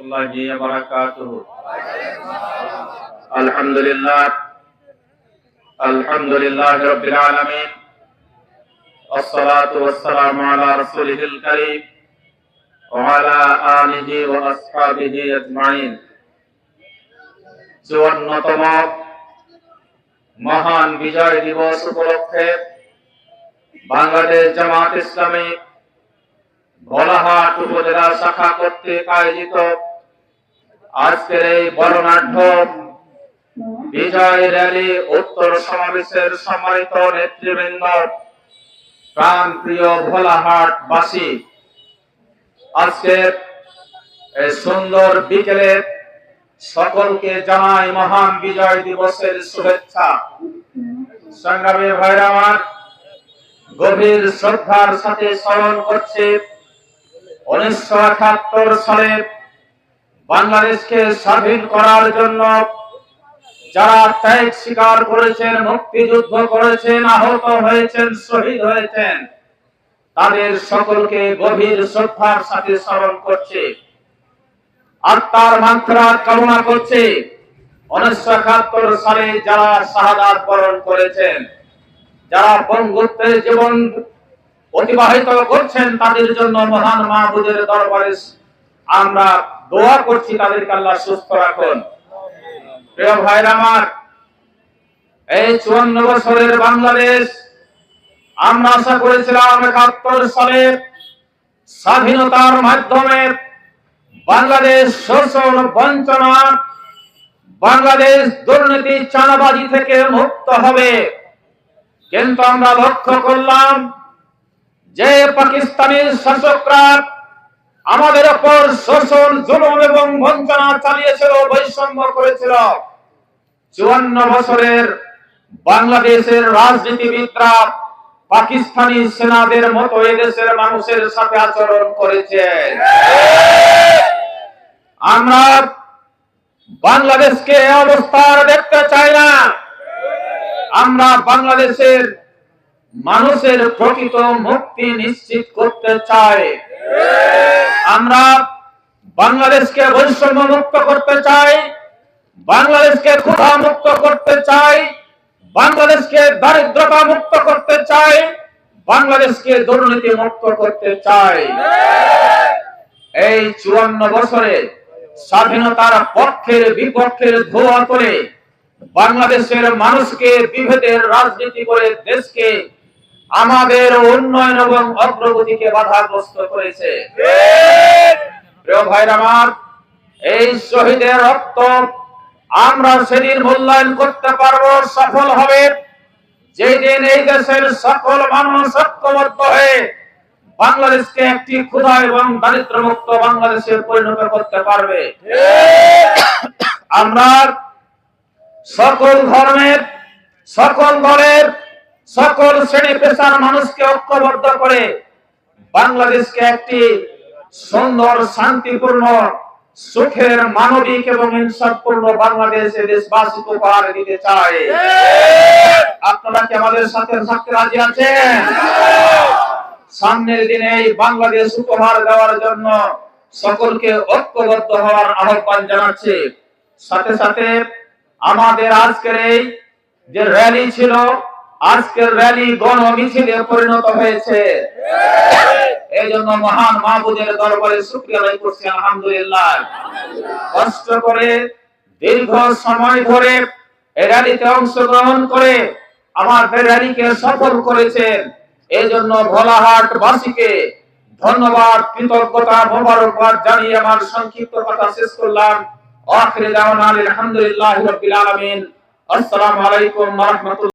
warahmatullahi wabarakatuh. Alhamdulillahi rabbil alamin. Wassalatu wassalamu ala rasulihil karim wa ala alihi wa ashabihi ajma'in. 54তম মহান বিজয় দিবস উপলক্ষে বাংলাদেশ জামাত ইসলামী ভোলাহাট উপজেলা শাখা কর্তৃক আয়োজিত আজকের এই বর্ণাঢ্য বিজয় র্যালি উত্তর সমাবেশের সম্মানিত নেতৃবৃন্দ, প্রাণপ্রিয় ভোলাহাট বাসী, আজকের এই সুন্দর বিকেলে সকলকে জানাই মহান বিজয় দিবসের শুভেচ্ছা। সংগ্রামী ভাইরা আমার, গভীর শ্রদ্ধার সাথে স্মরণ করছে 1971 সালে বাংলাদেশকে স্বাধীন করার জন্য যারা ত্যাগ স্বীকার করেছেন, মুক্তিযুদ্ধ করেছেন, আহত হয়েছেন, শহীদ হয়েছেন, তাদের সকলকে গভীর শ্রদ্ধার সাথে স্মরণ করছে, আত্মার মাগফিরাত কামনা করছে। 1971 সালে যারা শাহাদাত বরণ করেছেন, যারা বঙ্গত্বের জীবন অতিবাহিত করছেন, তাদের জন্য মহান মাহবুদের দরবারে আমরা দোয়া করছি, তাদেরকে আল্লাহ সুস্থ রাখুন। প্রিয় ভাইরা আমার, এই 54 বছরের বাংলাদেশ, আমরা আশা করেছিলাম 71 সালে স্বাধীনতার মাধ্যমে বাংলাদেশ শোষণ, বঞ্চনা, বাংলাদেশ দুর্নীতি, চাঁদাবাজি থেকে মুক্ত হবে। কিন্তু আমরা লক্ষ্য করলাম যে পাকিস্তানি শাসকরা আমাদের উপর শোষণ, জুলুম এবং বঞ্চনা চালিয়েছিল, বৈষম্য করেছিল। 54 বছরের বাংলাদেশের রাজনীতিবিদরা পাকিস্তানি সেনাদের মতো এদেশের মানুষের সাথে আচরণ করেছে। আমরা বাংলাদেশকে এই অবস্থার দেখতে চাই না। আমরা বাংলাদেশের মানুষের প্রকৃত মুক্তি নিশ্চিত করতে চাই। আমরা বাংলাদেশকে বৈষম্য মুক্ত করতে চাই, বাংলাদেশকে ক্ষুধা মুক্ত করতে চাই, বাংলাদেশকে দারিদ্রতা মুক্ত করতে চাই, বাংলাদেশকে দুর্নীতি মুক্ত করতে চাই। এই 54 বছরে স্বাধীনতার পক্ষের বিপক্ষের ধোয়া করে বাংলাদেশের মানুষকে বিভেদের রাজনীতি করে দেশকে, আমাদের উন্নয়ন এবং অগ্রগতিকে বাধাগ্রস্ত করেছে। প্রিয় ভাইরা আমার, এই শহীদের রক্ত আমরা সেদিন মূল্যায়ন করতে পারবো, সফল হবে যেদিন এই দেশের সকল মানুষ ঐক্যবদ্ধ হয়ে বাংলাদেশকে একটি ক্ষুধা এবং দারিদ্র মুক্ত বাংলাদেশে পরিণত করতে পারবে। আমরা সকল ধর্মের, সকল দলের, সকল শ্রেণী পেশার মানুষকে ঐক্যবদ্ধ করে বাংলাদেশকে একটি সুন্দর, শান্তিপূর্ণ, সুখের, মানবিক এবং ইনসাফপূর্ণ বাংলাদেশে দেশবাসীকে উপহার দিতে চাই। আপনারা কি আমাদের সাথে থাকতে রাজি আছেন? সামনের দিনে এই বাংলাদেশ উপহার দেওয়ার জন্য সকলকে ঐক্যবদ্ধ হওয়ার আহ্বান জানাচ্ছি। সাথে সাথে আমাদের আজকের এই যে র্যালি ছিল, আজকের র্যালি গণমিছিলে পরিণত হয়েছে। এই জন্য মহান মাহবুদের দরবারে শুকরিয়া আদায় করছি, আলহামদুলিল্লাহ। কষ্ট করে দীর্ঘ সময় ধরে এই র্যালিতে অংশগ্রহণ করে আমাদের র্যালিকে সফল করেছেন। এই জন্য ভোলাহাট বাসীকে ধন্যবাদ, কৃতজ্ঞতা, মোবারকবাদ জানিয়ে আমার সংক্ষিপ্ত কথা শেষ করলাম। আখির দাওয়ানা আলহামদুলিল্লাহি রাব্বিল আলামিন। আসসালামু আলাইকুম ওয়া রাহমাতুল্লাহ।